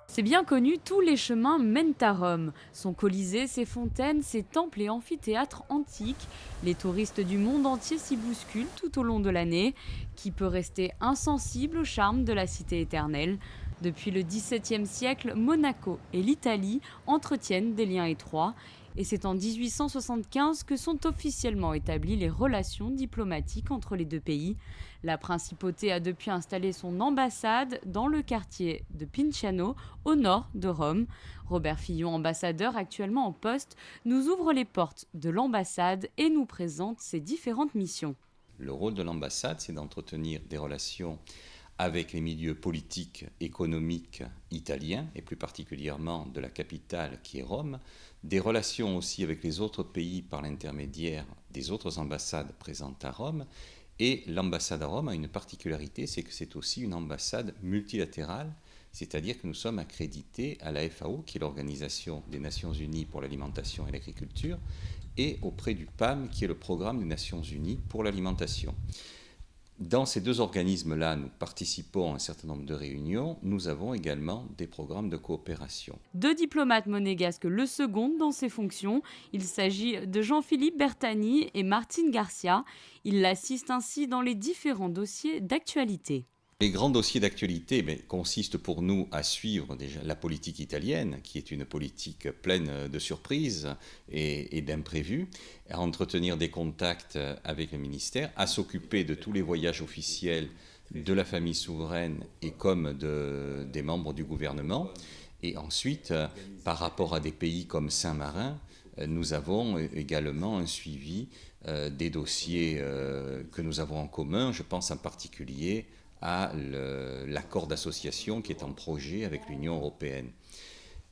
C'est bien connu, tous les chemins mènent à Rome. Son Colisée, ses fontaines, ses temples et amphithéâtres antiques. Les touristes du monde entier s'y bousculent tout au long de l'année. Qui peut rester insensible au charme de la cité éternelle? Depuis le XVIIe siècle, Monaco et l'Italie entretiennent des liens étroits. Et c'est en 1875 que sont officiellement établies les relations diplomatiques entre les deux pays. La principauté a depuis installé son ambassade dans le quartier de Pinciano, au nord de Rome. Robert Fillon, ambassadeur actuellement en poste, nous ouvre les portes de l'ambassade et nous présente ses différentes missions. Le rôle de l'ambassade, c'est d'entretenir des relations avec les milieux politiques, économiques italiens, et plus particulièrement de la capitale qui est Rome, des relations aussi avec les autres pays par l'intermédiaire des autres ambassades présentes à Rome. Et l'ambassade à Rome a une particularité, c'est que c'est aussi une ambassade multilatérale, c'est-à-dire que nous sommes accrédités à la FAO, qui est l'Organisation des Nations Unies pour l'alimentation et l'agriculture, et auprès du PAM, qui est le Programme des Nations Unies pour l'alimentation. Dans ces deux organismes-là, nous participons à un certain nombre de réunions. Nous avons également des programmes de coopération. Deux diplomates monégasques, le second dans ses fonctions. Il s'agit de Jean-Philippe Bertani et Martine Garcia. Ils l'assistent ainsi dans les différents dossiers d'actualité. Les grands dossiers d'actualité consistent pour nous à suivre déjà la politique italienne, qui est une politique pleine de surprises et d'imprévus, à entretenir des contacts avec le ministère, à s'occuper de tous les voyages officiels de la famille souveraine et comme des membres du gouvernement. Et ensuite, par rapport à des pays comme Saint-Marin, nous avons également un suivi des dossiers que nous avons en commun. Je pense en particulier à l'accord d'association qui est en projet avec l'Union européenne.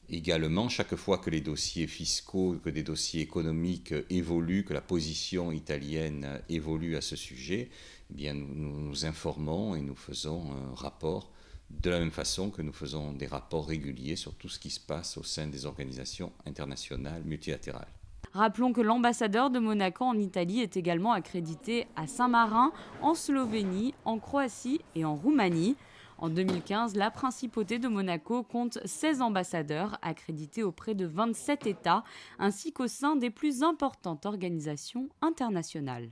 Également, chaque fois que les dossiers fiscaux, que des dossiers économiques évoluent, que la position italienne évolue à ce sujet, eh bien nous nous informons et nous faisons un rapport de la même façon que nous faisons des rapports réguliers sur tout ce qui se passe au sein des organisations internationales multilatérales. Rappelons que l'ambassadeur de Monaco en Italie est également accrédité à Saint-Marin, en Slovénie, en Croatie et en Roumanie. En 2015, la principauté de Monaco compte 16 ambassadeurs accrédités auprès de 27 États, ainsi qu'au sein des plus importantes organisations internationales.